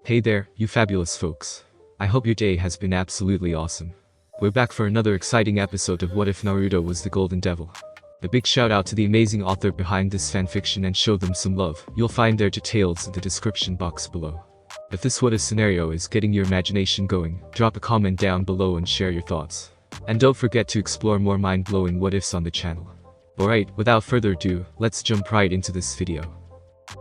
Hey there, you fabulous folks. I hope your day has been absolutely awesome. We're back for another exciting episode of What If Naruto Was the Golden Devil. A big shout out to the amazing author behind this fanfiction and show them some love. You'll find their details in the description box below. If this what if scenario is getting your imagination going, drop a comment down below and share your thoughts. And don't forget to explore more mind-blowing what ifs on the channel. Alright, without further ado, let's jump right into this video.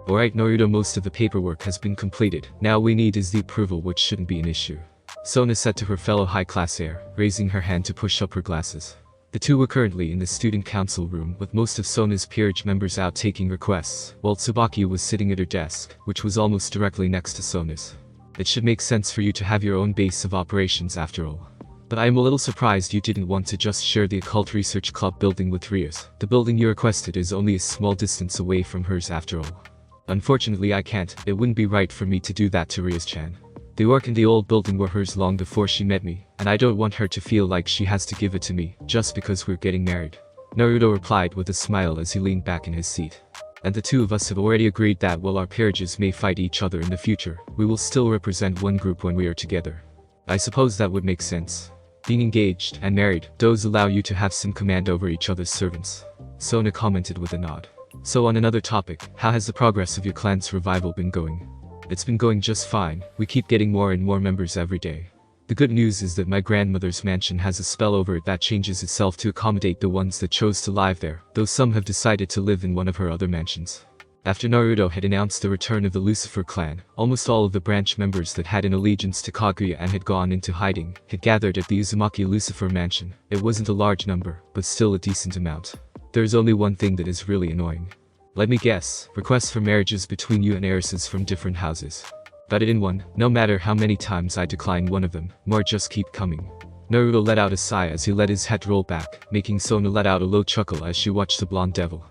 Alright Naruto, most of the paperwork has been completed. Now we need is the approval, which shouldn't be an issue. Sona said to her fellow high-class heir, raising her hand to push up her glasses. The two were currently in the student council room with most of Sona's peerage members out taking requests, while Tsubaki was sitting at her desk, which was almost directly next to Sona's. It should make sense for you to have your own base of operations after all. But I am a little surprised you didn't want to just share the Occult Research Club building with Ria's. The building you requested is only a small distance away from hers after all. Unfortunately I can't. It wouldn't be right for me to do that to Ria's-chan. The work in the old building were hers long before she met me, and I don't want her to feel like she has to give it to me, just because we're getting married. Naruto replied with a smile as he leaned back in his seat. And the two of us have already agreed that while our peerages may fight each other in the future, we will still represent one group when we are together. I suppose that would make sense. Being engaged and married does allow you to have some command over each other's servants. Sona commented with a nod. So on another topic, how has the progress of your clan's revival been going? It's been going just fine. We keep getting more and more members every day. The good news is that my grandmother's mansion has a spell over it that changes itself to accommodate the ones that chose to live there, though some have decided to live in one of her other mansions. After Naruto had announced the return of the Lucifer clan, almost all of the branch members that had an allegiance to Kaguya and had gone into hiding had gathered at the Uzumaki Lucifer mansion. It wasn't a large number, but still a decent amount. There's only one thing that is really annoying. Let me guess, requests for marriages between you and heiresses from different houses. Got it in one. No matter how many times I decline one of them, more just keep coming. Naruto let out a sigh as he let his head roll back, making Sona let out a low chuckle as she watched the blonde devil.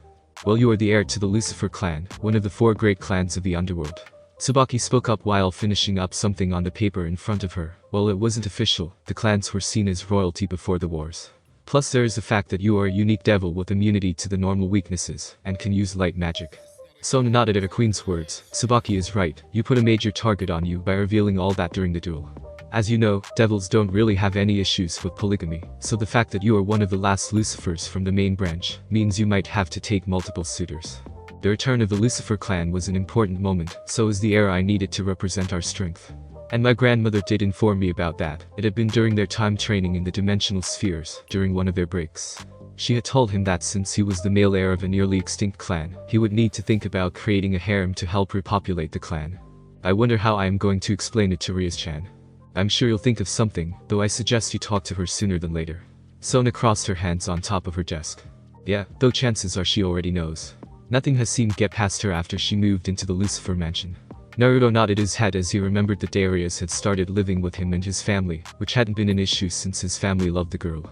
Well, you are the heir to the Lucifer clan, one of the 4 great clans of the underworld. Tsubaki spoke up while finishing up something on the paper in front of her. While it wasn't official, the clans were seen as royalty before the wars. Plus there is the fact that you are a unique devil with immunity to the normal weaknesses, and can use light magic. Sona nodded at her queen's words. Tsubaki is right, you put a major target on you by revealing all that during the duel. As you know, devils don't really have any issues with polygamy, so the fact that you are one of the last Lucifers from the main branch means you might have to take multiple suitors. The return of the Lucifer clan was an important moment, so is the heir I needed to represent our strength. And my grandmother did inform me about that. It had been during their time training in the dimensional spheres, during one of their breaks. She had told him that since he was the male heir of a nearly extinct clan, he would need to think about creating a harem to help repopulate the clan. I wonder how I am going to explain it to Ria's-chan. I'm sure you'll think of something, though I suggest you talk to her sooner than later. Sona crossed her hands on top of her desk. Yeah, though chances are she already knows. Nothing has seemed to get past her after she moved into the Lucifer mansion. Naruto nodded his head as he remembered that Darius had started living with him and his family, which hadn't been an issue since his family loved the girl.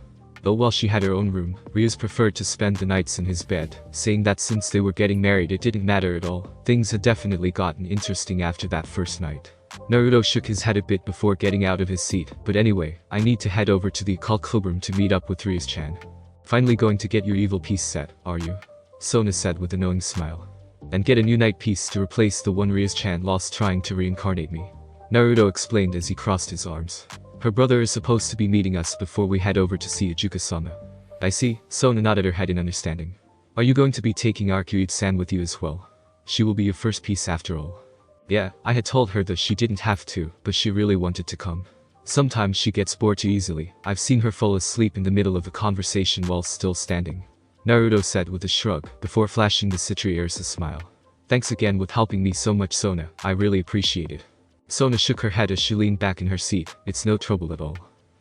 Though while she had her own room, Rias preferred to spend the nights in his bed, saying that since they were getting married it didn't matter at all. Things had definitely gotten interesting after that first night. Naruto shook his head a bit before getting out of his seat. But anyway, I need to head over to the occult clubroom to meet up with Rias-chan. Finally going to get your evil piece set, are you? Sona said with a knowing smile. And get a new night piece to replace the one Rias-chan lost trying to reincarnate me. Naruto explained as he crossed his arms. Her brother is supposed to be meeting us before we head over to see Ijuka-sama. I see. Sona nodded her head in understanding. Are you going to be taking Arcuid-san with you as well? She will be your first piece after all. Yeah, I had told her that she didn't have to, but she really wanted to come. Sometimes she gets bored too easily. I've seen her fall asleep in the middle of a conversation while still standing. Naruto said with a shrug, before flashing the Citri heirs a smile. Thanks again with helping me so much, Sona, I really appreciate it. Sona shook her head as she leaned back in her seat. It's no trouble at all.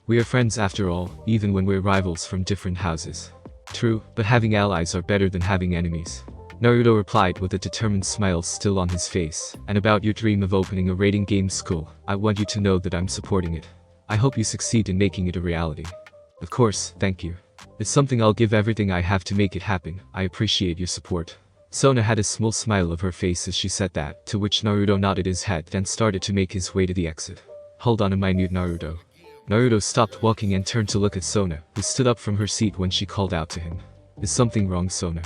We are friends after all, even when we're rivals from different houses. True, but having allies are better than having enemies. Naruto replied with a determined smile still on his face. And about your dream of opening a raiding game school, I want you to know that I'm supporting it. I hope you succeed in making it a reality. Of course, thank you. It's something I'll give everything I have to make it happen. I appreciate your support. Sona had a small smile of her face as she said that, to which Naruto nodded his head and started to make his way to the exit. Hold on a minute, Naruto. Naruto stopped walking and turned to look at Sona, who stood up from her seat when she called out to him. Is something wrong, Sona?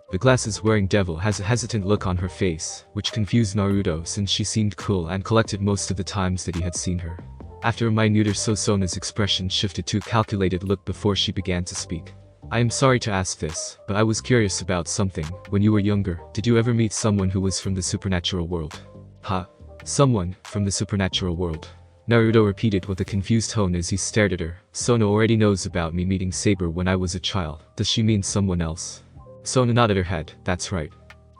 The glasses-wearing devil has a hesitant look on her face, which confused Naruto since she seemed cool and collected most of the times that he had seen her. After a minute or so, Sona's expression shifted to a calculated look before she began to speak. I am sorry to ask this, but I was curious about something. When you were younger, did you ever meet someone who was from the supernatural world? Huh? Someone from the supernatural world? Naruto repeated with a confused tone as he stared at her. Sona already knows about me meeting Saber when I was a child. Does she mean someone else? Sona nodded her head. That's right.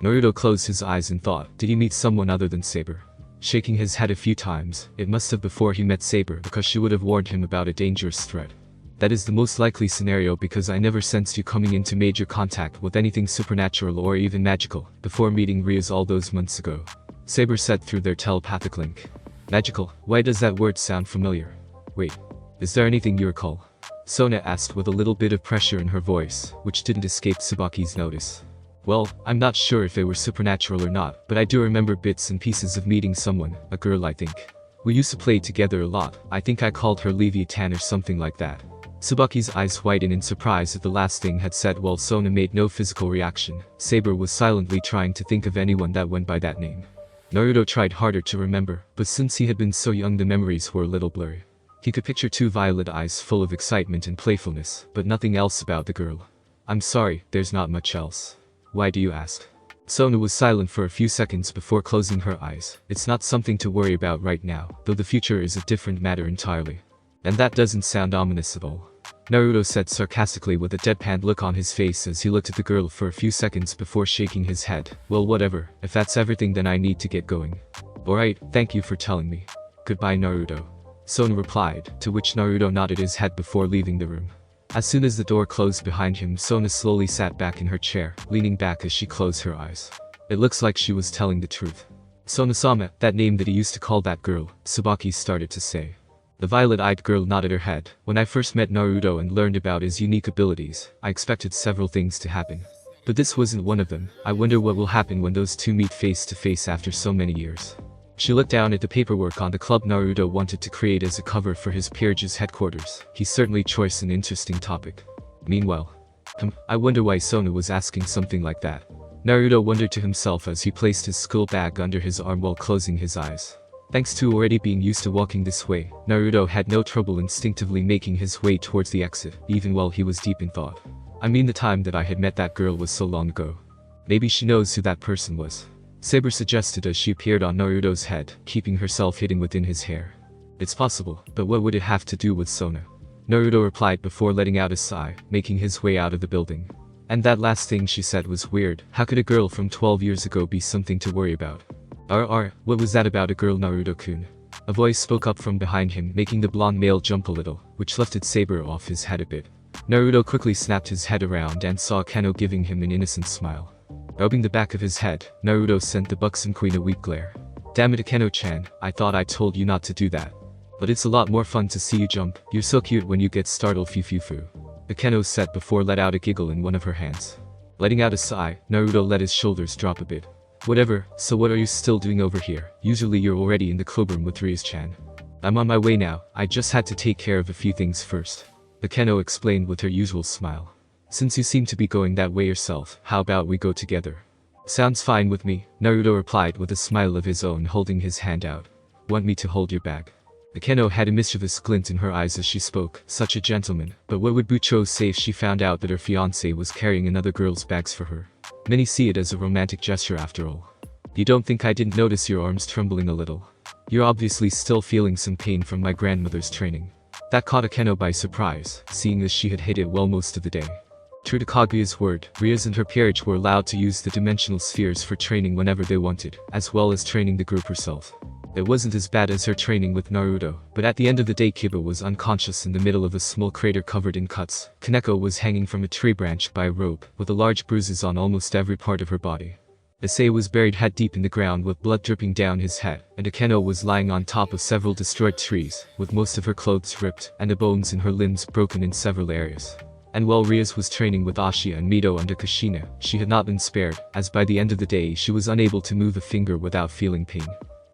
Naruto closed his eyes and thought, did he meet someone other than Saber? Shaking his head a few times, it must have before he met Saber because she would have warned him about a dangerous threat. That is the most likely scenario because I never sensed you coming into major contact with anything supernatural or even magical before meeting Rias all those months ago. Saber said through their telepathic link. Magical? Why does that word sound familiar? Wait, is there anything you recall? Sona asked with a little bit of pressure in her voice, which didn't escape Tsubaki's notice. Well, I'm not sure if they were supernatural or not, but I do remember bits and pieces of meeting someone, a girl I think. We used to play together a lot. I think I called her Leviathan or something like that. Tsubaki's eyes widened in surprise at the last thing had said while Sona made no physical reaction. Saber was silently trying to think of anyone that went by that name. Naruto tried harder to remember, but since he had been so young the memories were a little blurry. He could picture two violet eyes full of excitement and playfulness, but nothing else about the girl. I'm sorry, there's not much else. Why do you ask? Sona was silent for a few seconds before closing her eyes. It's not something to worry about right now, though the future is a different matter entirely. And that doesn't sound ominous at all. Naruto said sarcastically with a deadpan look on his face as he looked at the girl for a few seconds before shaking his head. Well, whatever, if that's everything then I need to get going. Alright, thank you for telling me. Goodbye, Naruto. Sona replied, to which Naruto nodded his head before leaving the room. As soon as the door closed behind him, Sona slowly sat back in her chair, leaning back as she closed her eyes. It looks like she was telling the truth. Sona-sama, that name that he used to call that girl, Tsubaki started to say. The violet-eyed girl nodded her head. When I first met Naruto and learned about his unique abilities, I expected several things to happen. But this wasn't one of them. I wonder what will happen when those two meet face to face after so many years. She looked down at the paperwork on the club Naruto wanted to create as a cover for his peerage's headquarters. He certainly chose an interesting topic. Meanwhile, I wonder why Sona was asking something like that. Naruto wondered to himself as he placed his school bag under his arm while closing his eyes. Thanks to already being used to walking this way, Naruto had no trouble instinctively making his way towards the exit, even while he was deep in thought. I mean, the time that I had met that girl was so long ago. Maybe she knows who that person was. Saber suggested as she appeared on Naruto's head, keeping herself hidden within his hair. It's possible, but what would it have to do with Sona? Naruto replied before letting out a sigh, making his way out of the building. And that last thing she said was weird. How could a girl from 12 years ago be something to worry about? What was that about a girl, Naruto-kun? A voice spoke up from behind him, making the blonde male jump a little, which lifted Saber off his head a bit. Naruto quickly snapped his head around and saw Keno giving him an innocent smile. Rubbing the back of his head, Naruto sent the buxom queen a weak glare. Damn it, Keno-chan, I thought I told you not to do that. But it's a lot more fun to see you jump. You're so cute when you get startled, fu. Keno said before let out a giggle in one of her hands. Letting out a sigh, Naruto let his shoulders drop a bit. Whatever, so what are you still doing over here? Usually you're already in the clubroom with Rias-chan. I'm on my way now, I just had to take care of a few things first. Keno explained with her usual smile. Since you seem to be going that way yourself, how about we go together? Sounds fine with me, Naruto replied with a smile of his own, holding his hand out. Want me to hold your bag? Keno had a mischievous glint in her eyes as she spoke, such a gentleman, but what would Bucho say if she found out that her fiancé was carrying another girl's bags for her? Many see it as a romantic gesture after all. You don't think I didn't notice your arms trembling a little? You're obviously still feeling some pain from my grandmother's training. That caught Keno by surprise, seeing as she had hid it well most of the day. True to Kaguya's word, Rias and her peerage were allowed to use the dimensional spheres for training whenever they wanted, as well as training the group herself. It wasn't as bad as her training with Naruto, but at the end of the day Kiba was unconscious in the middle of a small crater covered in cuts. Kaneko was hanging from a tree branch by a rope, with large bruises on almost every part of her body. Issei was buried head deep in the ground with blood dripping down his head, and Akeno was lying on top of several destroyed trees, with most of her clothes ripped, and the bones in her limbs broken in several areas. And while Rias was training with Ashia and Mito under Kushina, she had not been spared, as by the end of the day she was unable to move a finger without feeling pain.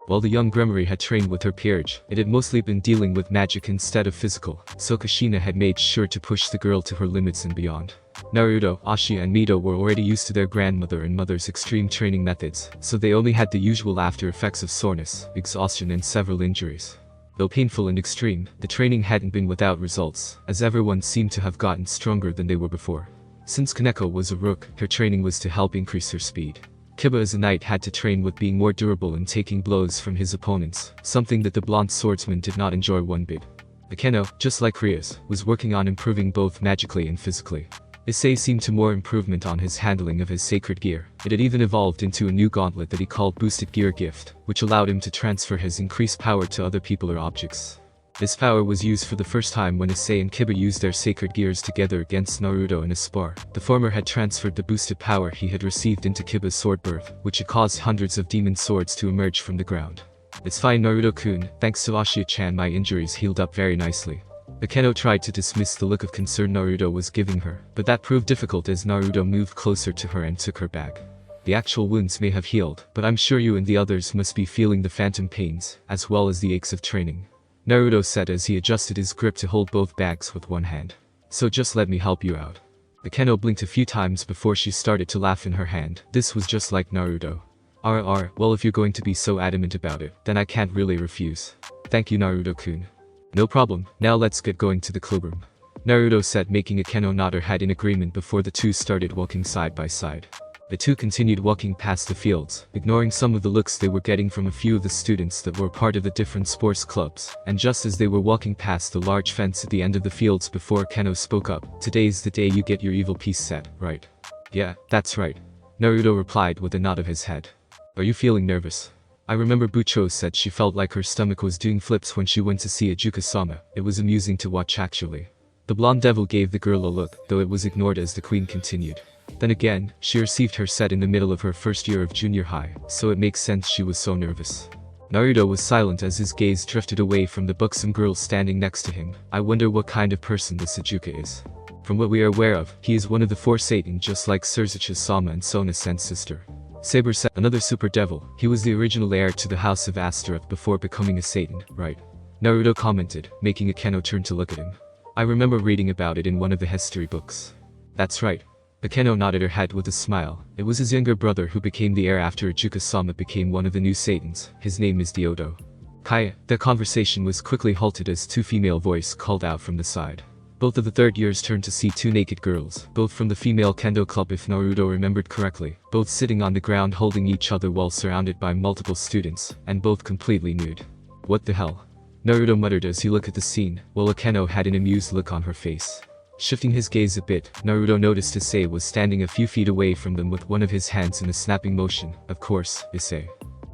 While the young Gremory had trained with her peerage, it had mostly been dealing with magic instead of physical, so Kushina had made sure to push the girl to her limits and beyond. Naruto, Ashia and Mito were already used to their grandmother and mother's extreme training methods, so they only had the usual after effects of soreness, exhaustion and several injuries. Though painful and extreme, the training hadn't been without results, as everyone seemed to have gotten stronger than they were before. Since Kaneko was a rook, her training was to help increase her speed. Kiba as a knight had to train with being more durable and taking blows from his opponents, something that the blonde swordsman did not enjoy one bit. Akeno, just like Rias, was working on improving both magically and physically. Issei seemed to more improvement on his handling of his sacred gear. It had even evolved into a new gauntlet that he called Boosted Gear Gift, which allowed him to transfer his increased power to other people or objects. This power was used for the first time when Issei and Kiba used their sacred gears together against Naruto in a spar. The former had transferred the boosted power he had received into Kiba's sword birth, which had caused hundreds of demon swords to emerge from the ground. "It's fine, Naruto-kun, thanks to Ashia-chan my injuries healed up very nicely." Akeno tried to dismiss the look of concern Naruto was giving her, but that proved difficult as Naruto moved closer to her and took her bag. "The actual wounds may have healed, but I'm sure you and the others must be feeling the phantom pains, as well as the aches of training," Naruto said as he adjusted his grip to hold both bags with one hand. "So just let me help you out." Akeno blinked a few times before she started to laugh in her hand. This was just like Naruto. Well, if you're going to be so adamant about it, then I can't really refuse. Thank you, Naruto-kun." "No problem, now let's get going to the clubroom," Naruto said, making Akeno nod her head in agreement before the two started walking side by side. The two continued walking past the fields, ignoring some of the looks they were getting from a few of the students that were part of the different sports clubs, and just as they were walking past the large fence at the end of the fields before Akeno spoke up, "Today's the day you get your evil piece set, right?" "Yeah, that's right," Naruto replied with a nod of his head. "Are you feeling nervous?" "I remember Bucho said she felt like her stomach was doing flips when she went to see Ajuka-sama. It was amusing to watch actually." The blonde devil gave the girl a look, though it was ignored as the queen continued. "Then again, she received her set in the middle of her first year of junior high, so it makes sense she was so nervous." Naruto was silent as his gaze drifted away from the buxom girl standing next to him. "I wonder what kind of person this Ajuka is. From what we are aware of, he is one of the four Satan just like Surzucha's Sama and Sona-sen's sister." Saber said, "Another super devil. He was the original heir to the house of Astaroth before becoming a Satan, right?" Naruto commented, making Akeno turn to look at him. "I remember reading about it in one of the history books." "That's right." Akeno nodded her head with a smile. "It was his younger brother who became the heir after Ajuka-sama became one of the new Satans. His name is Diodo." Kaya, the conversation was quickly halted as two female voices called out from the side. Both of the third years turned to see two naked girls, both from the female kendo club if Naruto remembered correctly, both sitting on the ground holding each other while surrounded by multiple students, and both completely nude. "What the hell?" Naruto muttered as he looked at the scene, while Akeno had an amused look on her face. Shifting his gaze a bit, Naruto noticed Issei was standing a few feet away from them with one of his hands in a snapping motion. Of course, Issei.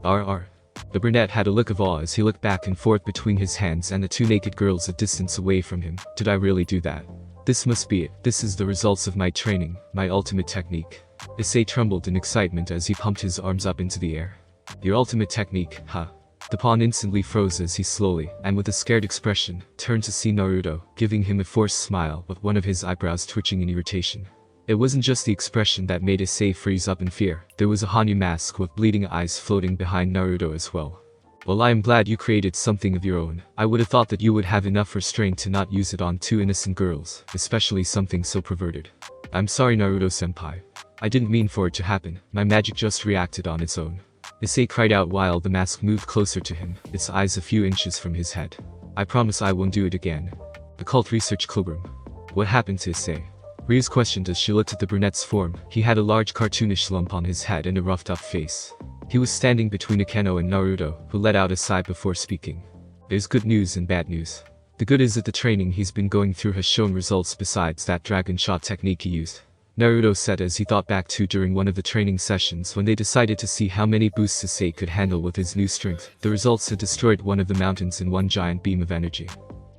RR. The brunette had a look of awe as he looked back and forth between his hands and the two naked girls a distance away from him. "Did I really do that? This must be it. This is the results of my training, my ultimate technique." Issei trembled in excitement as he pumped his arms up into the air. "Your ultimate technique, huh?" The pawn instantly froze as he slowly, and with a scared expression, turned to see Naruto, giving him a forced smile with one of his eyebrows twitching in irritation. It wasn't just the expression that made Issei freeze up in fear. There was a Hanyu mask with bleeding eyes floating behind Naruto as well. "Well, I am glad you created something of your own. I would have thought that you would have enough restraint to not use it on two innocent girls, especially something so perverted." "I'm sorry, Naruto-senpai. I didn't mean for it to happen. My magic just reacted on its own." Issei cried out while the mask moved closer to him, its eyes a few inches from his head. "I promise I won't do it again." Occult Research Clubroom. What happened to Issei? Rias questioned as she looked at the brunette's form. He had a large cartoonish lump on his head and a roughed up face. He was standing between Akeno and Naruto, who let out a sigh before speaking. "There's good news and bad news. The good is that the training he's been going through has shown results besides that dragon shot technique he used," Naruto said as he thought back to during one of the training sessions when they decided to see how many boosts Issei could handle with his new strength. The results had destroyed one of the mountains in one giant beam of energy.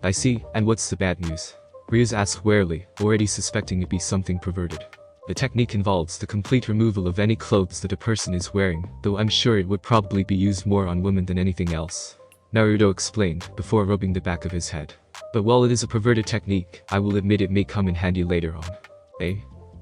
"I see, and what's the bad news?" Rias asked warily, already suspecting it be something perverted. "The technique involves the complete removal of any clothes that a person is wearing, though I'm sure it would probably be used more on women than anything else," Naruto explained, before rubbing the back of his head. "But while it is a perverted technique, I will admit it may come in handy later on." Eh?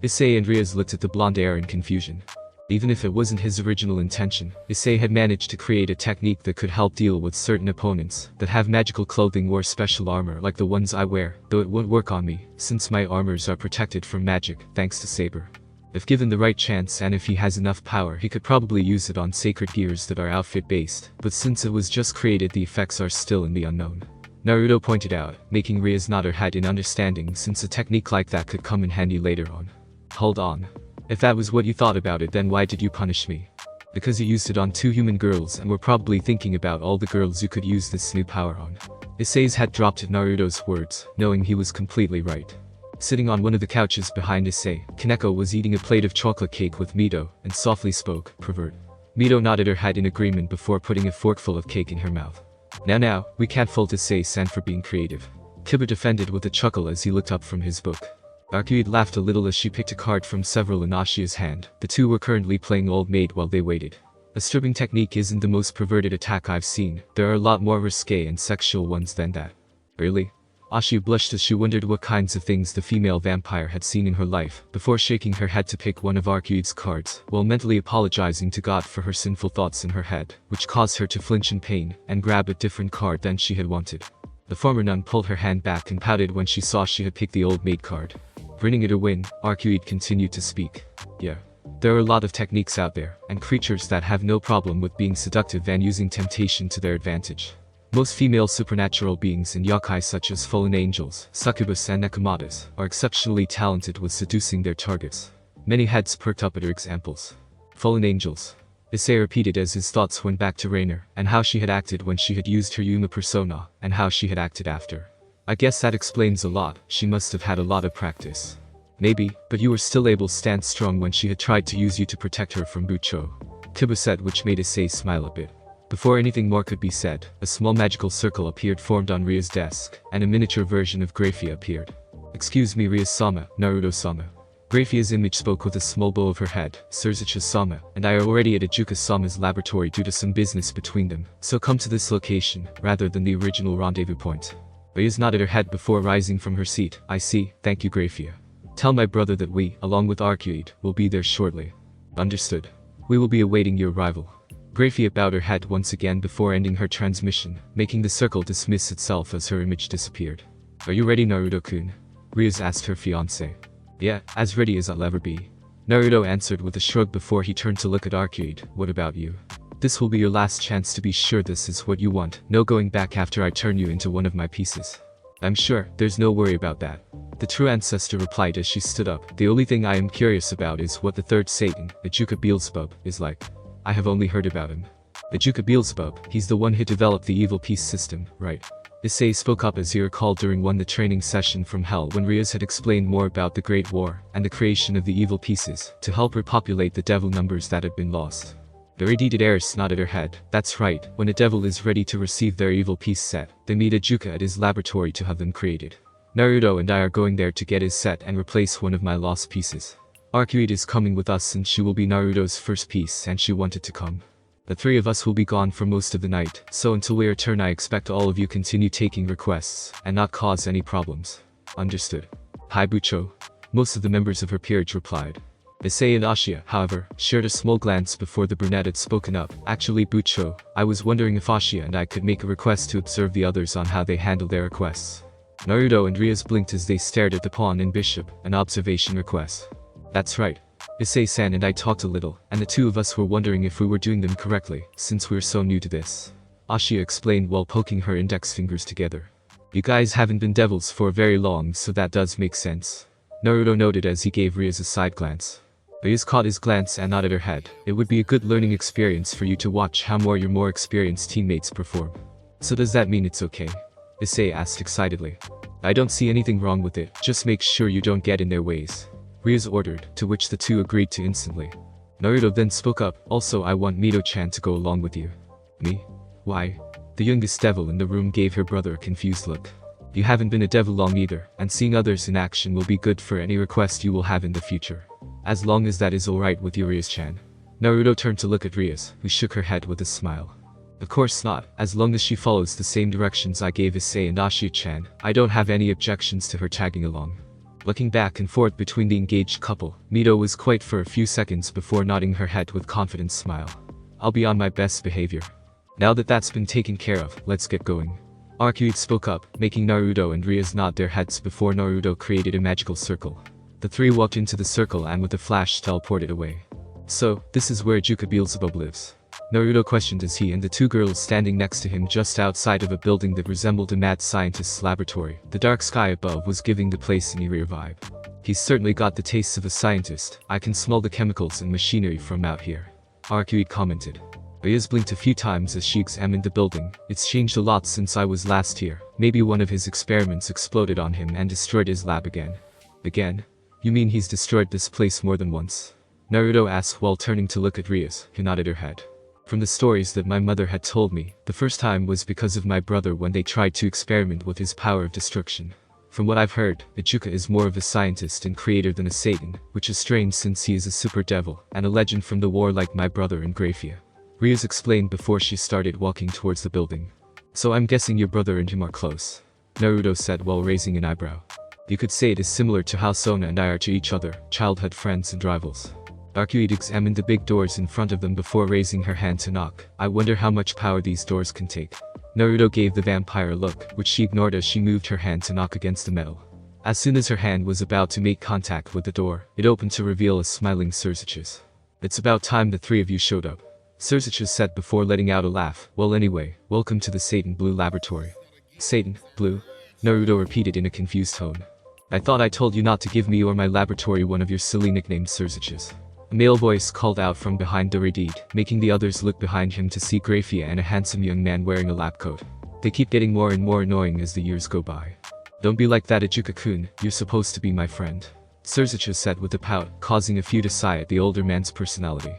Issei and Rias looked at the blonde heir in confusion. Even if it wasn't his original intention, Issei had managed to create a technique that could help deal with certain opponents that have magical clothing or special armor like the ones I wear, though it won't work on me, since my armors are protected from magic, thanks to Saber. If given the right chance and if he has enough power, he could probably use it on sacred gears that are outfit based, but since it was just created, the effects are still in the unknown. Naruto pointed out, making Ria's nod her head in understanding, since a technique like that could come in handy later on. Hold on. If that was what you thought about it, then why did you punish me? Because you used it on 2 human girls and were probably thinking about all the girls you could use this new power on. Issei's head dropped at Naruto's words, knowing he was completely right. Sitting on one of the couches behind Issei, Kaneko was eating a plate of chocolate cake with Mito, and softly spoke, "Pervert." Mito nodded her head in agreement before putting a forkful of cake in her mouth. Now, we can't fault Issei-san for being creative. Kiba defended with a chuckle as he looked up from his book. Arcude laughed a little as she picked a card from several in Ashia's hand. The two were currently playing Old Maid while they waited. A stripping technique isn't the most perverted attack I've seen. There are a lot more risque and sexual ones than that. Really? Ashia blushed as she wondered what kinds of things the female vampire had seen in her life, before shaking her head to pick one of Arcude's cards, while mentally apologizing to God for her sinful thoughts in her head, which caused her to flinch in pain and grab a different card than she had wanted. The former nun pulled her hand back and pouted when she saw she had picked the Old Maid card. Grinning at her win, Arcude continued to speak. Yeah. There are a lot of techniques out there, and creatures that have no problem with being seductive and using temptation to their advantage. Most female supernatural beings and yokai such as fallen angels, succubus and nekomatas, are exceptionally talented with seducing their targets. Many heads perked up at her examples. Fallen angels. Issei repeated as his thoughts went back to Rainer, and how she had acted when she had used her Yuma persona, and how she had acted after. I guess that explains a lot. She must have had a lot of practice. Maybe, but you were still able to stand strong when she had tried to use you to protect her from Bucho. Kiba said, which made Issei smile a bit. Before anything more could be said, a small magical circle appeared formed on Ria's desk, and a miniature version of Grafia appeared. Excuse me, Ria-sama, Naruto-sama. Grafia's image spoke with a small bow of her head. Surzucha-sama and I are already at Ajuka-sama's laboratory due to some business between them, so come to this location, rather than the original rendezvous point. Ria's nodded her head before rising from her seat. I see, thank you Grafia. Tell my brother that we, along with Arcude, will be there shortly. Understood. We will be awaiting your arrival. Grafia bowed her head once again before ending her transmission, making the circle dismiss itself as her image disappeared. Are you ready, Naruto-kun? Rias asked her fiancé. Yeah, as ready as I'll ever be. Naruto answered with a shrug before he turned to look at Arcude. What about you? This will be your last chance to be sure this is what you want. No going back after I turn you into one of my pieces. I'm sure, there's no worry about that. The true ancestor replied as she stood up. The only thing I am curious about is what the third Satan, Ajuka Beelzebub, is like. I have only heard about him. Ajuka Beelzebub, he's the one who developed the evil peace system, right? Issei spoke up as he recalled during the training session from Hell when Rias had explained more about the Great War and the creation of the evil pieces to help repopulate the devil numbers that had been lost. The irritated heiress nodded her head. That's right, when a devil is ready to receive their evil piece set, they meet Ajuka at his laboratory to have them created. Naruto and I are going there to get his set and replace one of my lost pieces. Arcude is coming with us since she will be Naruto's first piece and she wanted to come. The three of us will be gone for most of the night, so until we return I expect all of you continue taking requests and not cause any problems. Understood. Hi Bucho. Most of the members of her peerage replied. Issei and Ashia, however, shared a small glance before the brunette had spoken up. Actually Bucho, I was wondering if Ashia and I could make a request to observe the others on how they handle their requests. Naruto and Rias blinked as they stared at the pawn and bishop, an observation request. That's right. Issei-san and I talked a little, and the two of us were wondering if we were doing them correctly, since we're so new to this. Ashia explained while poking her index fingers together. You guys haven't been devils for very long, so that does make sense. Naruto noted as he gave Rias a side glance. Rias caught his glance and nodded her head. It would be a good learning experience for you to watch how your more experienced teammates perform. So does that mean it's okay? Issei asked excitedly. I don't see anything wrong with it, just make sure you don't get in their ways. Rias ordered, to which the two agreed to instantly. Naruto then spoke up, also I want Mito-chan to go along with you. Me? Why? The youngest devil in the room gave her brother a confused look. You haven't been a devil long either, and seeing others in action will be good for any request you will have in the future. As long as that is alright with you Rias-chan. Naruto turned to look at Rias, who shook her head with a smile. Of course not, as long as she follows the same directions I gave Issei and Ashia-chan, I don't have any objections to her tagging along. Looking back and forth between the engaged couple, Mito was quiet for a few seconds before nodding her head with confident smile. I'll be on my best behavior. Now that that's been taken care of, let's get going. Arcuate spoke up, making Naruto and Rias nod their heads before Naruto created a magical circle. The three walked into the circle and with a flash teleported away. So, this is where Juka Beelzebub lives? Naruto questioned as he and the two girls standing next to him just outside of a building that resembled a mad scientist's laboratory. The dark sky above was giving the place an eerie vibe. He's certainly got the tastes of a scientist. I can smell the chemicals and machinery from out here. Arcuate commented. Rias blinked a few times as she examined the building. It's changed a lot since I was last here. Maybe one of his experiments exploded on him and destroyed his lab again. Again? You mean he's destroyed this place more than once? Naruto asked while turning to look at Rias, who nodded her head. From the stories that my mother had told me, the first time was because of my brother when they tried to experiment with his power of destruction. From what I've heard, Ichuka is more of a scientist and creator than a Satan, which is strange since he is a super devil, and a legend from the war like my brother and Graphia. Rias explained before she started walking towards the building. So I'm guessing your brother and him are close, Naruto said while raising an eyebrow. You could say it is similar to how Sona and I are to each other, childhood friends and rivals. Arcuate examined the big doors in front of them before raising her hand to knock. I wonder how much power these doors can take. Naruto gave the vampire a look, which she ignored as she moved her hand to knock against the metal. As soon as her hand was about to make contact with the door, it opened to reveal a smiling Surzichus. It's about time the three of you showed up, Surzichus said before letting out a laugh. Well anyway, welcome to the Satan Blue laboratory. Satan Blue? Naruto repeated in a confused tone. I thought I told you not to give me or my laboratory one of your silly nicknames, Surzichus. A male voice called out from behind the Redid, making the others look behind him to see Graphia and a handsome young man wearing a lab coat. They keep getting more and more annoying as the years go by. Don't be like that, Ichuka-kun, you're supposed to be my friend, Surzichus said with a pout, causing a few to sigh at the older man's personality.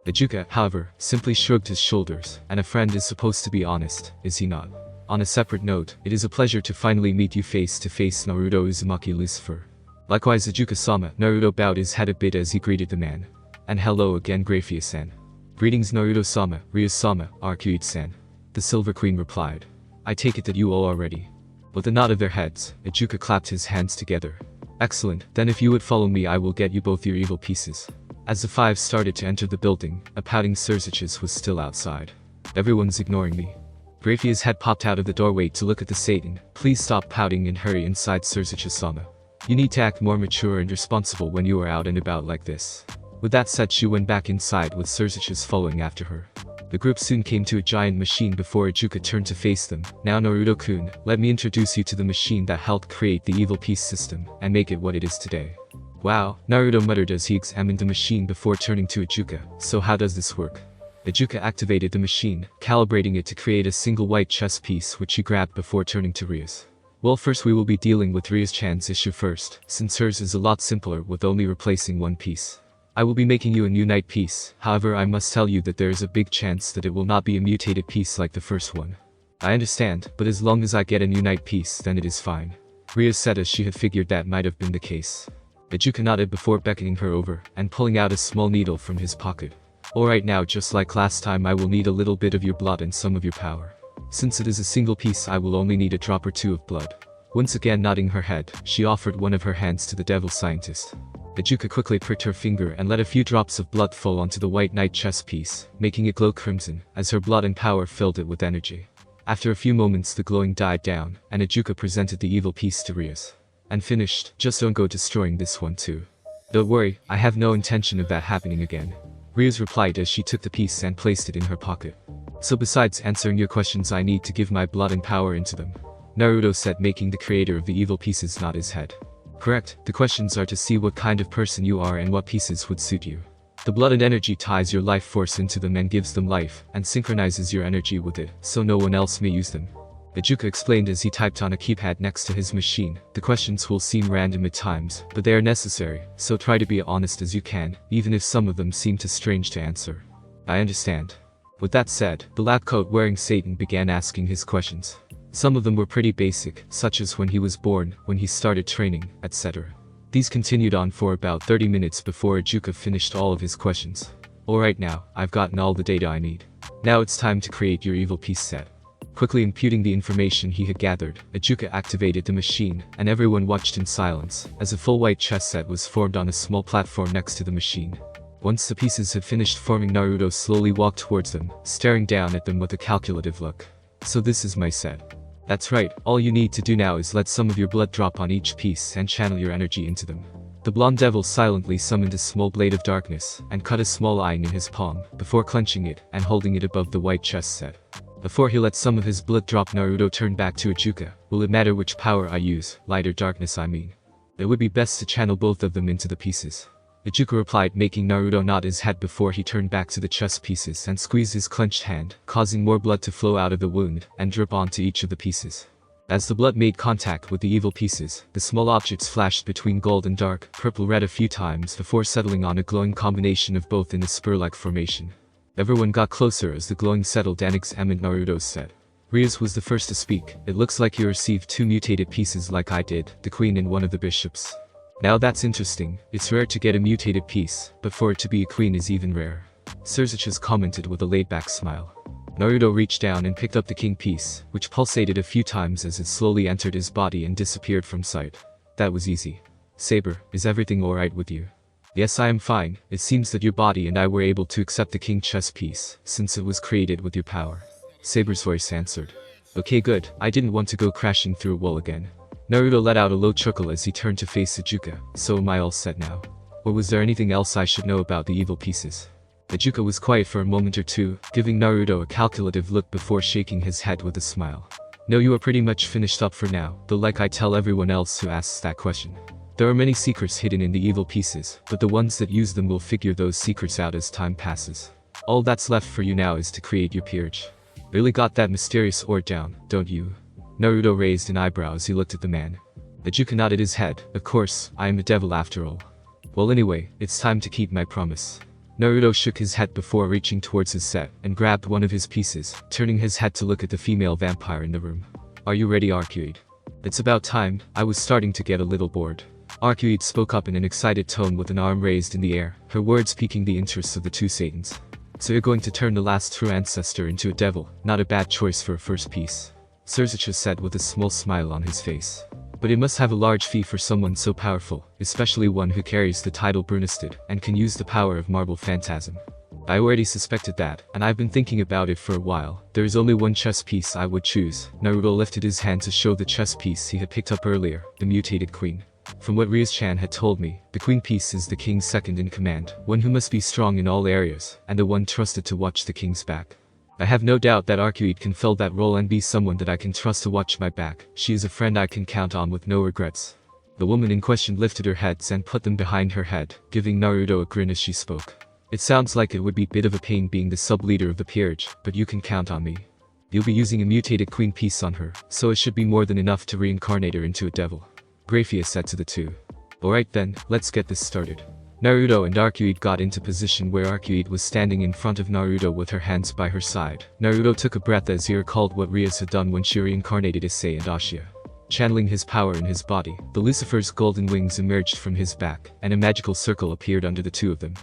Ichuka, however, simply shrugged his shoulders, and a friend is supposed to be honest, is he not? On a separate note, it is a pleasure to finally meet you face to face, Naruto Uzumaki Lucifer. Likewise, Ichuka-sama. Naruto bowed his head a bit as he greeted the man. And hello again, Graphia-san. Greetings, Naruto-sama, Rias-sama, Arcuate-san. The Silver Queen replied. I take it that you all are ready. With a nod of their heads, Ichuka clapped his hands together. Excellent, then if you would follow me I will get you both your evil pieces. As the five started to enter the building, a pouting Surzichus was still outside. Everyone's ignoring me. Graphia's head popped out of the doorway to look at the Satan. Please stop pouting and hurry inside, Surzichus-sama. You need to act more mature and responsible when you are out and about like this. With that said, she went back inside with Surzichus following after her. The group soon came to a giant machine before Ichuka turned to face them. Now Naruto-kun, let me introduce you to the machine that helped create the evil piece system, and make it what it is today. Wow, Naruto muttered as he examined the machine before turning to Ichuka. So how does this work? Ichuka activated the machine, calibrating it to create a single white chess piece which he grabbed before turning to Rias. Well, first we will be dealing with Rias-chan's issue first, since hers is a lot simpler with only replacing one piece. I will be making you a new knight piece, however I must tell you that there is a big chance that it will not be a mutated piece like the first one. I understand, but as long as I get a new knight piece then it is fine. Rias said as she had figured that might have been the case. Ichuka nodded before beckoning her over, and pulling out a small needle from his pocket. Alright, now just like last time I will need a little bit of your blood and some of your power. Since it is a single piece I will only need a drop or two of blood. Once again nodding her head, she offered one of her hands to the devil scientist. Ichuka quickly pricked her finger and let a few drops of blood fall onto the white knight chess piece, making it glow crimson, as her blood and power filled it with energy. After a few moments the glowing died down, and Ichuka presented the evil piece to Rias. And finished, just don't go destroying this one too. Don't worry, I have no intention of that happening again. Rias replied as she took the piece and placed it in her pocket. So besides answering your questions I need to give my blood and power into them, Naruto said, making the creator of the evil pieces nod his head. Correct, the questions are to see what kind of person you are and what pieces would suit you. The blood and energy ties your life force into them and gives them life, and synchronizes your energy with it, so no one else may use them. Ichuka explained as he typed on a keypad next to his machine. The questions will seem random at times, but they are necessary, so try to be honest as you can, even if some of them seem too strange to answer. I understand. With that said, the lab coat wearing Satan began asking his questions. Some of them were pretty basic, such as when he was born, when he started training, etc. These continued on for about 30 minutes before Ichuka finished all of his questions. Alright, now, I've gotten all the data I need. Now it's time to create your evil piece set. Quickly imputing the information he had gathered, Ijuka activated the machine, and everyone watched in silence, as a full white chess set was formed on a small platform next to the machine. Once the pieces had finished forming, Naruto slowly walked towards them, staring down at them with a calculative look. So this is my set. That's right, all you need to do now is let some of your blood drop on each piece and channel your energy into them. The blonde devil silently summoned a small blade of darkness, and cut a small eye in his palm, before clenching it and holding it above the white chess set. Before he let some of his blood drop, Naruto turned back to Ijuka. Will it matter which power I use, light or darkness I mean? It would be best to channel both of them into the pieces. Ijuka replied, making Naruto nod his head before he turned back to the chess pieces and squeezed his clenched hand, causing more blood to flow out of the wound and drip onto each of the pieces. As the blood made contact with the evil pieces, the small objects flashed between gold and dark, purple-red a few times before settling on a glowing combination of both in a spur-like formation. Everyone got closer as the glowing settled and examined Naruto's set. Rias was the first to speak. It looks like you received 2 mutated pieces like I did, the queen and one of the bishops. Now that's interesting. It's rare to get a mutated piece, but for it to be a queen is even rarer. Surzichus commented with a laid-back smile. Naruto reached down and picked up the king piece, which pulsated a few times as it slowly entered his body and disappeared from sight. That was easy. Saber, is everything alright with you? Yes, I am fine. It seems that your body and I were able to accept the king chess piece, since it was created with your power. Saber's voice answered. Okay, good. I didn't want to go crashing through a wall again. Naruto let out a low chuckle as he turned to face Ijuka. So am I all set now? Or was there anything else I should know about the evil pieces? Ijuka was quiet for a moment or two, giving Naruto a calculative look before shaking his head with a smile. No, you are pretty much finished up for now, though like I tell everyone else who asks that question. There are many secrets hidden in the evil pieces, but the ones that use them will figure those secrets out as time passes. All that's left for you now is to create your peerage. Really got that mysterious ore down, don't you? Naruto raised an eyebrow as he looked at the man. Ijuka nodded his head. Of course, I am a devil after all. Well anyway, it's time to keep my promise. Naruto shook his head before reaching towards his set, and grabbed one of his pieces, turning his head to look at the female vampire in the room. Are you ready, Arcude? It's about time. I was starting to get a little bored. Arcude spoke up in an excited tone with an arm raised in the air, her words piquing the interests of the two Satans. So you're going to turn the last true ancestor into a devil, not a bad choice for a first piece. Surzichus said with a small smile on his face. But it must have a large fee for someone so powerful, especially one who carries the title Brunisted, and can use the power of Marble Phantasm. I already suspected that, and I've been thinking about it for a while. There is only one chess piece I would choose. Naruto lifted his hand to show the chess piece he had picked up earlier, the mutated queen. From what Rias-chan had told me, the queen piece is the king's second in command, one who must be strong in all areas, and the one trusted to watch the king's back. I have no doubt that Arcude can fill that role and be someone that I can trust to watch my back. She is a friend I can count on with no regrets. The woman in question lifted her heads and put them behind her head, giving Naruto a grin as she spoke. It sounds like it would be a bit of a pain being the sub-leader of the peerage, but you can count on me. You'll be using a mutated queen piece on her, so it should be more than enough to reincarnate her into a devil. Graphia said to the two. Alright then, let's get this started. Naruto and Arcude got into position where Arcude was standing in front of Naruto with her hands by her side. Naruto took a breath as he recalled what Rias had done when she reincarnated Issei and Ashia. Channeling his power in his body, the Lucifer's golden wings emerged from his back, and a magical circle appeared under the two of them.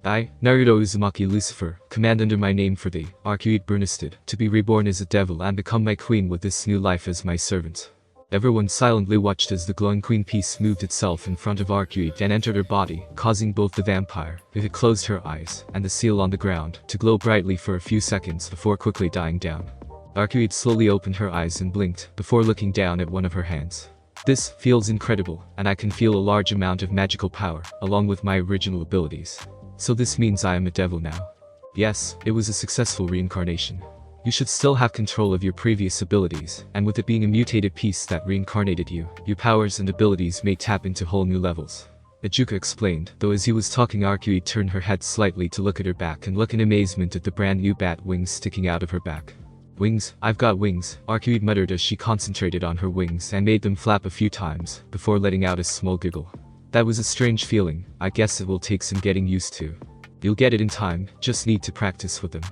I, Naruto Uzumaki Lucifer, command under my name for thee, Arcude Brunisted, to be reborn as a devil and become my queen with this new life as my servant. Everyone silently watched as the glowing queen piece moved itself in front of Arcude and entered her body, causing both the vampire, who had closed her eyes, and the seal on the ground, to glow brightly for a few seconds before quickly dying down. Arcude slowly opened her eyes and blinked, before looking down at one of her hands. This feels incredible, and I can feel a large amount of magical power, along with my original abilities. So this means I am a devil now. Yes, it was a successful reincarnation. You should still have control of your previous abilities, and with it being a mutated piece that reincarnated you, your powers and abilities may tap into whole new levels. Ijuka explained, though as he was talking Arcude turned her head slightly to look at her back and look in amazement at the brand new bat wings sticking out of her back. Wings, I've got wings, Arcude muttered as she concentrated on her wings and made them flap a few times, before letting out a small giggle. That was a strange feeling. I guess it will take some getting used to. You'll get it in time, just need to practice with them.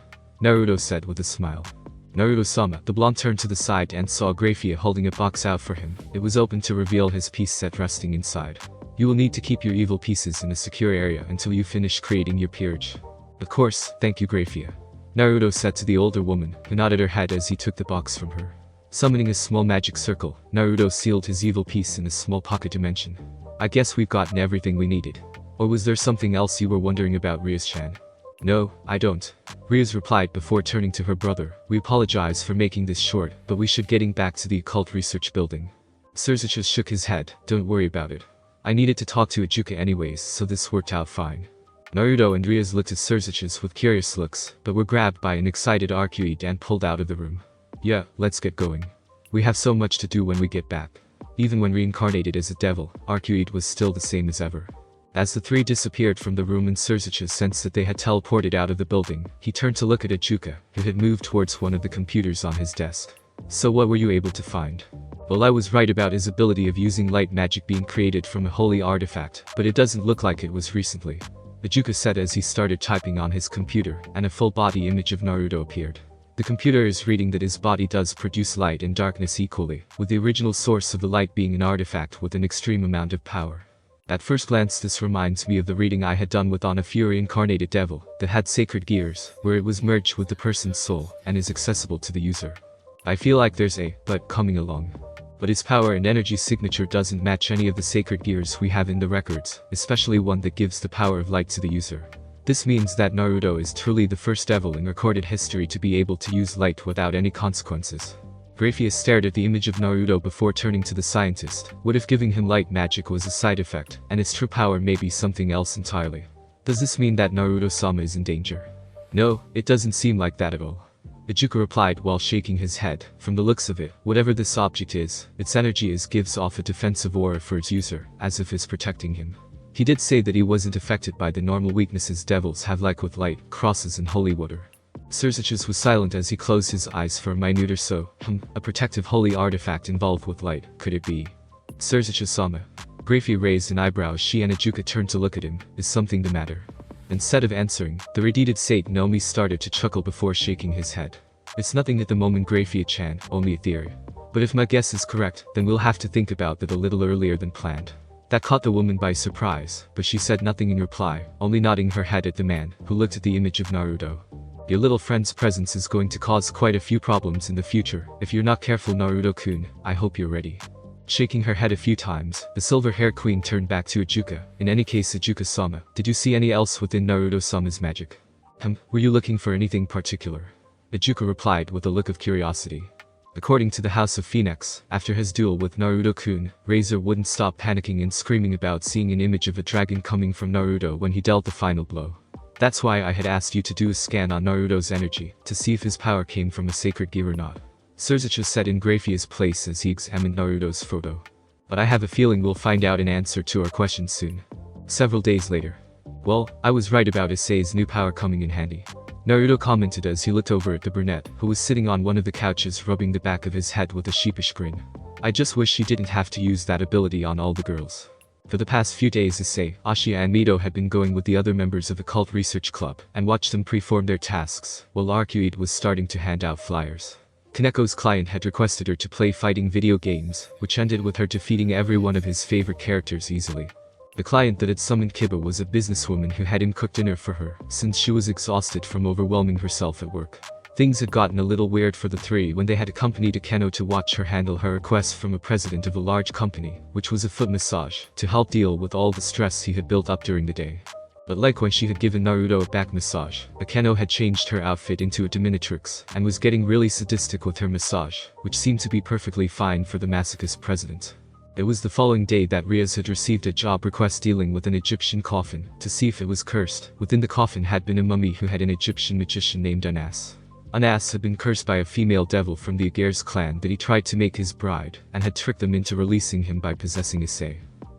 Naruto said with a smile. Naruto-sama, the blonde turned to the side and saw Graphia holding a box out for him. It was open to reveal his piece set resting inside. You will need to keep your evil pieces in a secure area until you finish creating your peerage. Of course, thank you Graphia. Naruto said to the older woman, who nodded her head as he took the box from her. Summoning a small magic circle, Naruto sealed his evil piece in a small pocket dimension. I guess we've gotten everything we needed. Or was there something else you were wondering about, Rias-chan? No, I don't. Rias replied before turning to her brother. We apologize for making this short, but we should getting back to the occult research building. Surzichus shook his head. Don't worry about it. I needed to talk to Ijuka anyways, so this worked out fine. Naruto and Rias looked at Surzichus with curious looks, but were grabbed by an excited Arcuite and pulled out of the room. Yeah, let's get going. We have so much to do when we get back. Even when reincarnated as a devil, Arcuite was still the same as ever. As the three disappeared from the room and Surzichus sensed that they had teleported out of the building, he turned to look at Ijuka, who had moved towards one of the computers on his desk. So what were you able to find? Well, I was right about his ability of using light magic being created from a holy artifact, but it doesn't look like it was recently. Ijuka said as he started typing on his computer, and a full body image of Naruto appeared. The computer is reading that his body does produce light and darkness equally, with the original source of the light being an artifact with an extreme amount of power. At first glance this reminds me of the reading I had done with on a Fury incarnated devil, that had sacred gears, where it was merged with the person's soul, and is accessible to the user. I feel like there's a but coming along. But his power and energy signature doesn't match any of the sacred gears we have in the records, especially one that gives the power of light to the user. This means that Naruto is truly the first devil in recorded history to be able to use light without any consequences. Graphius stared at the image of Naruto before turning to the scientist. What if giving him light magic was a side effect, and its true power may be something else entirely? Does this mean that Naruto-sama is in danger? No, it doesn't seem like that at all. Ijuka replied while shaking his head. From the looks of it, whatever this object is, its energy gives off a defensive aura for its user, as if it's protecting him. He did say that he wasn't affected by the normal weaknesses devils have like with light, crosses and holy water. Surzichus was silent as he closed his eyes for a minute or so. A protective holy artifact involved with light, could it be? Surzichus-sama. Graphius raised an eyebrow as she and Ijuka turned to look at him. Is something the matter? Instead of answering, the redeeted Sate Nomi started to chuckle before shaking his head. It's nothing at the moment, Graphius-chan, only a theory. But if my guess is correct, then we'll have to think about that a little earlier than planned. That caught the woman by surprise, but she said nothing in reply, only nodding her head at the man, who looked at the image of Naruto. Your little friend's presence is going to cause quite a few problems in the future. If you're not careful, Naruto-kun, I hope you're ready. Shaking her head a few times, the silver-haired queen turned back to Ijuka. In any case, Ijuka-sama, did you see any else within Naruto-sama's magic? Were you looking for anything particular? Ijuka replied with a look of curiosity. According to the House of Phoenix, after his duel with Naruto-kun, Razor wouldn't stop panicking and screaming about seeing an image of a dragon coming from Naruto when he dealt the final blow. That's why I had asked you to do a scan on Naruto's energy, to see if his power came from a sacred gear or not. Surzichus said in Graphius' place as he examined Naruto's photo. But I have a feeling we'll find out an answer to our questions soon. Several days later. Well, I was right about Issei's new power coming in handy. Naruto commented as he looked over at the brunette, who was sitting on one of the couches rubbing the back of his head with a sheepish grin. I just wish she didn't have to use that ability on all the girls. For the past few days, Issei, Ashia and Mito had been going with the other members of the cult research club, and watched them perform their tasks, while Arcuite was starting to hand out flyers. Kaneko's client had requested her to play fighting video games, which ended with her defeating every one of his favorite characters easily. The client that had summoned Kiba was a businesswoman who hadn't cooked dinner for her, since she was exhausted from overwhelming herself at work. Things had gotten a little weird for the three when they had accompanied Akeno to watch her handle her request from a president of a large company, which was a foot massage, to help deal with all the stress he had built up during the day. But like when she had given Naruto a back massage, Akeno had changed her outfit into a dominatrix, and was getting really sadistic with her massage, which seemed to be perfectly fine for the masochist president. It was the following day that Rias had received a job request dealing with an Egyptian coffin, to see if it was cursed. Within the coffin had been a mummy who had an Egyptian magician named Anas. Anas had been cursed by a female devil from the Aguirre's clan that he tried to make his bride, and had tricked them into releasing him by possessing Issei.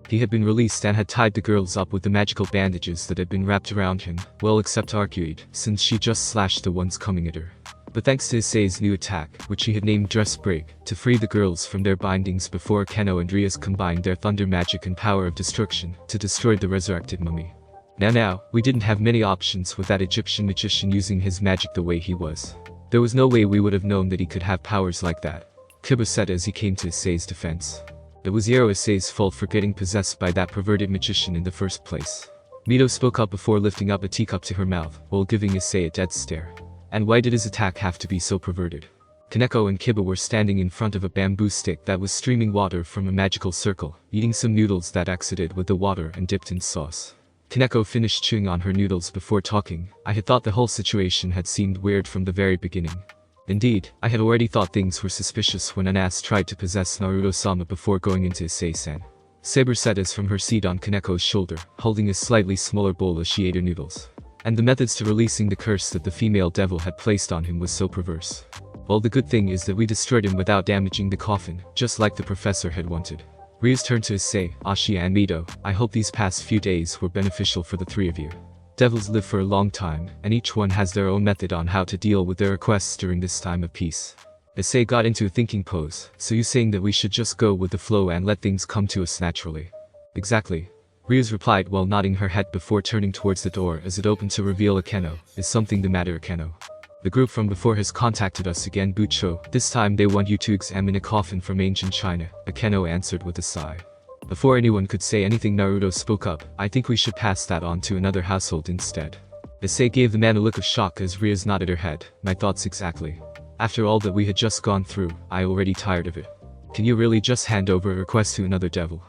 He had been released and had tied the girls up with the magical bandages that had been wrapped around him, well except Arcuite, since she just slashed the ones coming at her. But thanks to Issei's new attack, which he had named Dress Break, to free the girls from their bindings before Akeno and Rias combined their thunder magic and power of destruction to destroy the resurrected mummy. Now, we didn't have many options with that Egyptian magician using his magic the way he was. There was no way we would have known that he could have powers like that, Kiba said as he came to Issei's defense. It was Yero Issei's fault for getting possessed by that perverted magician in the first place. Mito spoke up before lifting up a teacup to her mouth, while giving Issei a dead stare. And why did his attack have to be so perverted? Kaneko and Kiba were standing in front of a bamboo stick that was streaming water from a magical circle, eating some noodles that exited with the water and dipped in sauce. Kaneko finished chewing on her noodles before talking. I had thought the whole situation had seemed weird from the very beginning. Indeed, I had already thought things were suspicious when an ass tried to possess Naruto-sama before going into Issei-san. Saber sat as from her seat on Kaneko's shoulder, holding a slightly smaller bowl as she ate her noodles. And the methods to releasing the curse that the female devil had placed on him was so perverse. Well, the good thing is that we destroyed him without damaging the coffin, just like the professor had wanted. Ryuz turned to Issei, Ashiya and Mito. I hope these past few days were beneficial for the three of you. Devils live for a long time, and each one has their own method on how to deal with their requests during this time of peace. Issei got into a thinking pose. So you saying that we should just go with the flow and let things come to us naturally? Exactly. Ryuz replied while nodding her head before turning towards the door as it opened to reveal Akeno. Is something the matter, Akeno? The group from before has contacted us again, Bucho. This time they want you to examine a coffin from ancient China, Akeno answered with a sigh. Before anyone could say anything, Naruto spoke up. I think we should pass that on to another household instead. Issei gave the man a look of shock as Ryuz nodded her head. My thoughts exactly. After all that we had just gone through, I already tired of it. Can you really just hand over a request to another devil?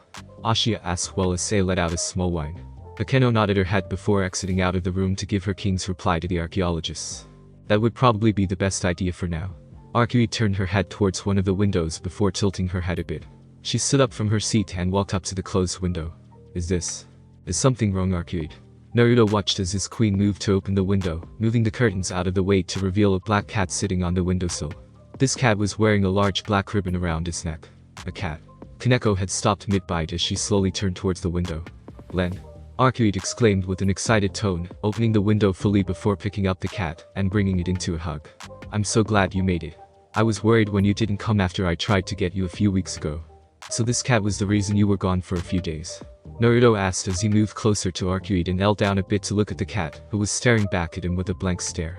Ashiya asked while Issei let out a small whine. Akeno nodded her head before exiting out of the room to give her king's reply to the archaeologists. That would probably be the best idea for now. Arcui turned her head towards one of the windows before tilting her head a bit. She stood up from her seat and walked up to the closed window. Is something wrong, Arcui? Naruto watched as his queen moved to open the window, moving the curtains out of the way to reveal a black cat sitting on the windowsill. This cat was wearing a large black ribbon around its neck. A cat. Kaneko had stopped mid-bite as she slowly turned towards the window. Len. Arcui exclaimed with an excited tone, opening the window fully before picking up the cat and bringing it into a hug. I'm so glad you made it. I was worried when you didn't come after I tried to get you a few weeks ago. So this cat was the reason you were gone for a few days? Naruto asked as he moved closer to Arcui and knelt down a bit to look at the cat, who was staring back at him with a blank stare.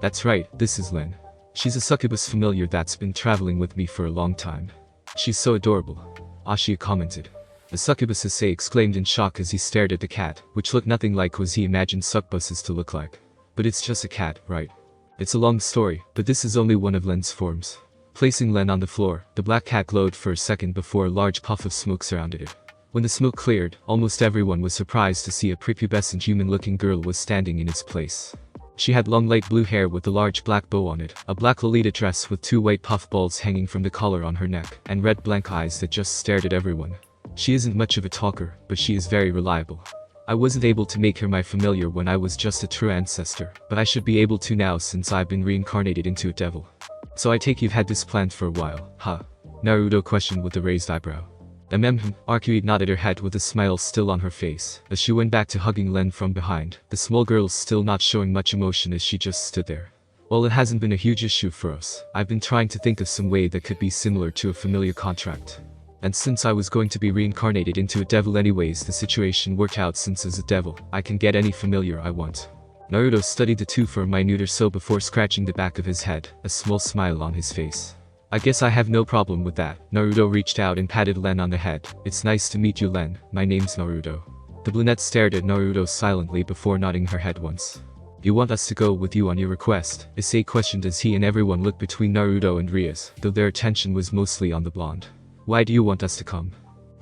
That's right, this is Len. She's a succubus familiar that's been traveling with me for a long time. She's so adorable. Ashiya commented. The succubus Issei exclaimed in shock as he stared at the cat, which looked nothing like what he imagined succubuses to look like. But it's just a cat, right? It's a long story, but this is only one of Len's forms. Placing Len on the floor, the black cat glowed for a second before a large puff of smoke surrounded it. When the smoke cleared, almost everyone was surprised to see a prepubescent human-looking girl was standing in its place. She had long light blue hair with a large black bow on it, a black Lolita dress with two white puff balls hanging from the collar on her neck, and red blank eyes that just stared at everyone. She isn't much of a talker, but she is very reliable. I wasn't able to make her my familiar when I was just a true ancestor, but I should be able to now since I've been reincarnated into a devil. So I take you've had this planned for a while, huh? Naruto questioned with a raised eyebrow. Arcui nodded her head with a smile still on her face, as she went back to hugging Len from behind, the small girl still not showing much emotion as she just stood there. Well, it hasn't been a huge issue for us. I've been trying to think of some way that could be similar to a familiar contract. And since I was going to be reincarnated into a devil anyways, the situation worked out since as a devil, I can get any familiar I want. Naruto studied the two for a minute or so before scratching the back of his head, a small smile on his face. I guess I have no problem with that. Naruto reached out and patted Len on the head. It's nice to meet you, Len. My name's Naruto. The brunette stared at Naruto silently before nodding her head once. You want us to go with you on your request? Issei questioned as he and everyone looked between Naruto and Ryuz, though their attention was mostly on the blonde. Why do you want us to come?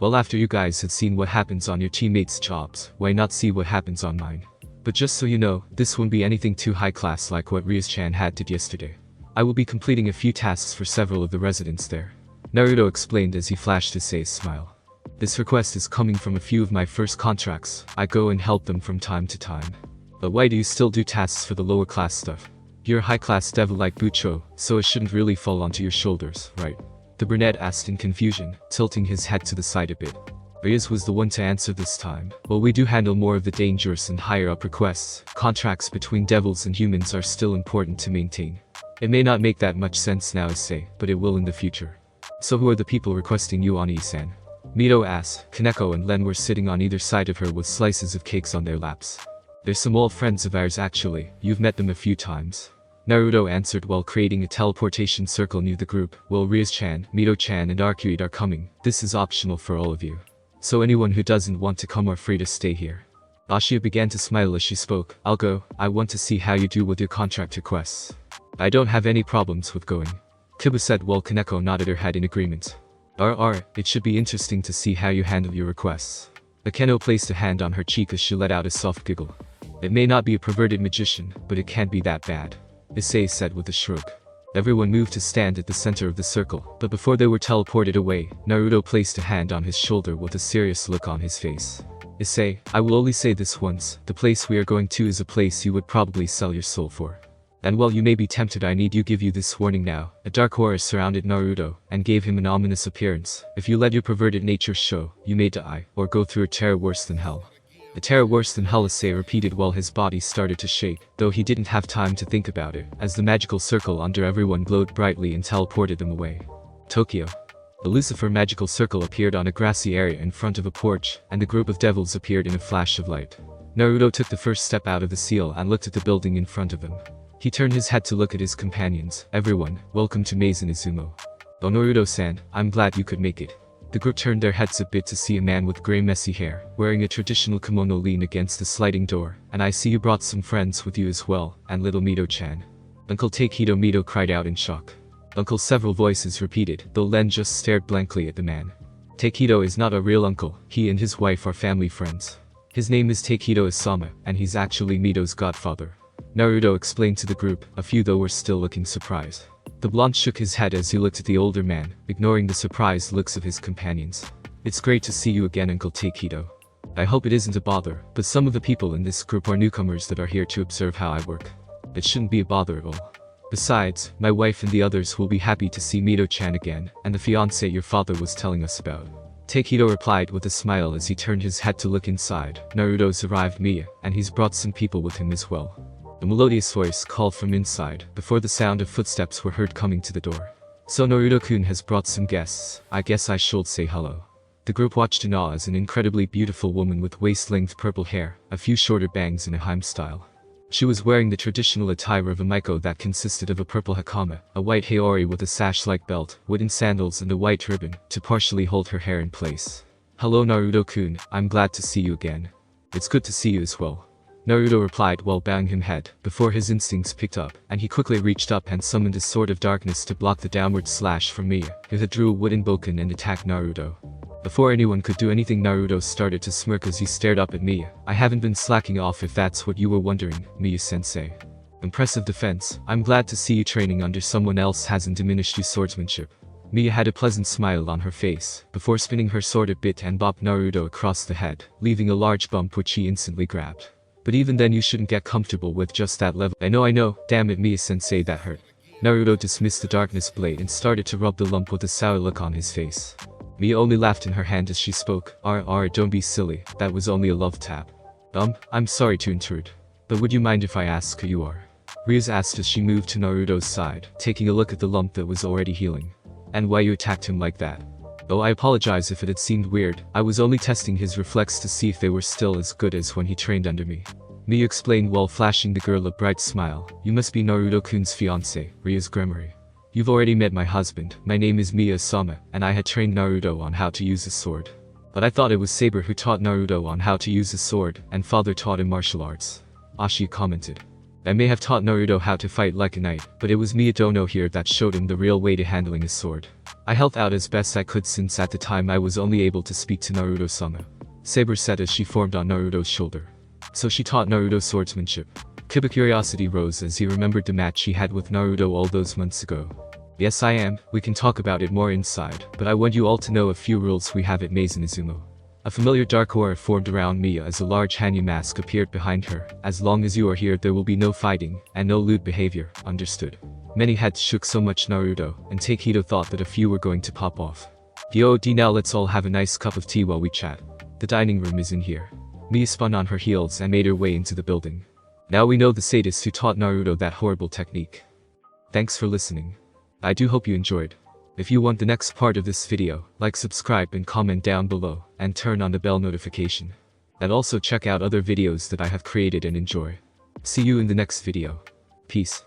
Well, after you guys had seen what happens on your teammates' jobs, why not see what happens on mine? But just so you know, this won't be anything too high class like what Ryuz-chan had did yesterday. I will be completing a few tasks for several of the residents there. Naruto explained as he flashed Issei's smile. This request is coming from a few of my first contracts. I go and help them from time to time. But why do you still do tasks for the lower class stuff? You're a high class devil like Bucho, so it shouldn't really fall onto your shoulders, right? The brunette asked in confusion, tilting his head to the side a bit. Ryuz was the one to answer this time. While we do handle more of the dangerous and higher up requests, contracts between devils and humans are still important to maintain. It may not make that much sense now, Issei, but it will in the future. So who are the people requesting you, Ani-san? Mito asked. Kaneko and Len were sitting on either side of her with slices of cakes on their laps. They're some old friends of ours actually, you've met them a few times. Naruto answered while creating a teleportation circle near the group. Well, Ryuz-chan, Mito-chan and Arcui are coming. This is optional for all of you. So anyone who doesn't want to come are free to stay here. Ashiya began to smile as she spoke. I'll go. I want to see how you do with your contract requests. I don't have any problems with going. Kiba said while Kaneko nodded her head in agreement. It should be interesting to see how you handle your requests. Akeno placed a hand on her cheek as she let out a soft giggle. It may not be a perverted magician, but it can't be that bad, Issei said with a shrug. Everyone moved to stand at the center of the circle, but before they were teleported away, Naruto placed a hand on his shoulder with a serious look on his face. Issei, I will only say this once, the place we are going to is a place you would probably sell your soul for. And while you may be tempted, I need to give you this warning now. A dark aura surrounded Naruto, and gave him an ominous appearance. If you let your perverted nature show, you may die, or go through a terror worse than hell. A terror worse than hell, Issei repeated while his body started to shake, though he didn't have time to think about it, as the magical circle under everyone glowed brightly and teleported them away. Tokyo. The Lucifer magical circle appeared on a grassy area in front of a porch, and the group of devils appeared in a flash of light. Naruto took the first step out of the seal and looked at the building in front of him. He turned his head to look at his companions. Everyone, welcome to Maison Izumo. Oh Naruto-san, I'm glad you could make it. The group turned their heads a bit to see a man with grey messy hair, wearing a traditional kimono lean against the sliding door. And I see you brought some friends with you as well, and little Mito-chan. Uncle Takedo, Mito cried out in shock. Uncle, several voices repeated, though Len just stared blankly at the man. Takedo is not a real uncle, he and his wife are family friends. His name is Takedo Isama, and he's actually Mito's godfather. Naruto explained to the group, a few though were still looking surprised. The blonde shook his head as he looked at the older man, ignoring the surprised looks of his companions. It's great to see you again, Uncle Takedo. I hope it isn't a bother, but some of the people in this group are newcomers that are here to observe how I work. It shouldn't be a bother at all. Besides, my wife and the others will be happy to see Mito-chan again, and the fiancé your father was telling us about. Takedo replied with a smile as he turned his head to look inside. Naruto's arrived Miya, and he's brought some people with him as well. A melodious voice called from inside, before the sound of footsteps were heard coming to the door. So Naruto-kun has brought some guests, I guess I should say hello. The group watched in awe as an incredibly beautiful woman with waist-length purple hair, a few shorter bangs in a Harem style. She was wearing the traditional attire of a Maiko that consisted of a purple hakama, a white haori with a sash-like belt, wooden sandals and a white ribbon, to partially hold her hair in place. Hello Naruto-kun, I'm glad to see you again. It's good to see you as well. Naruto replied while bowing his head, before his instincts picked up, and he quickly reached up and summoned a sword of darkness to block the downward slash from Miya, who had drew a wooden bokken and attacked Naruto. Before anyone could do anything, Naruto started to smirk as he stared up at Miya. I haven't been slacking off if that's what you were wondering, Miya-sensei. Impressive defense, I'm glad to see you training under someone else hasn't diminished your swordsmanship. Miya had a pleasant smile on her face, before spinning her sword a bit and bopped Naruto across the head, leaving a large bump which he instantly grabbed. But even then you shouldn't get comfortable with just that level. I know, damn it Miya-sensei, that hurt. Naruto dismissed the darkness blade and started to rub the lump with a sour look on his face. Miya only laughed in her hand as she spoke. Don't be silly, that was only a love tap. I'm sorry to intrude. But would you mind if I ask who you are? Ryuz asked as she moved to Naruto's side, taking a look at the lump that was already healing. And why you attacked him like that? Oh, I apologize if it had seemed weird, I was only testing his reflex to see if they were still as good as when he trained under me. Miya explained while flashing the girl a bright smile. You must be Naruto-kun's fiancé, Ryuz Gremory. You've already met my husband, my name is Miya Isama, and I had trained Naruto on how to use his sword. But I thought it was Saber who taught Naruto on how to use his sword, and father taught him martial arts. Ashi commented. I may have taught Naruto how to fight like a knight, but it was Miya Dono here that showed him the real way to handling his sword. I helped out as best I could since at the time I was only able to speak to Naruto-sama. Saber said as she formed on Naruto's shoulder. So she taught Naruto swordsmanship. Kiba's curiosity rose as he remembered the match he had with Naruto all those months ago. Yes I am, we can talk about it more inside, but I want you all to know a few rules we have at Maison Izumo. A familiar dark aura formed around Miya as a large Hanyu mask appeared behind her. As long as you are here there will be no fighting, and no lewd behavior, understood? Many heads shook so much Naruto, and Takedo thought that a few were going to pop off. Now let's all have a nice cup of tea while we chat. The dining room is in here. Miya spun on her heels and made her way into the building. Now we know the sadist who taught Naruto that horrible technique. Thanks for listening. I do hope you enjoyed. If you want the next part of this video, like, subscribe and comment down below, and turn on the bell notification. And also check out other videos that I have created and enjoy. See you in the next video. Peace.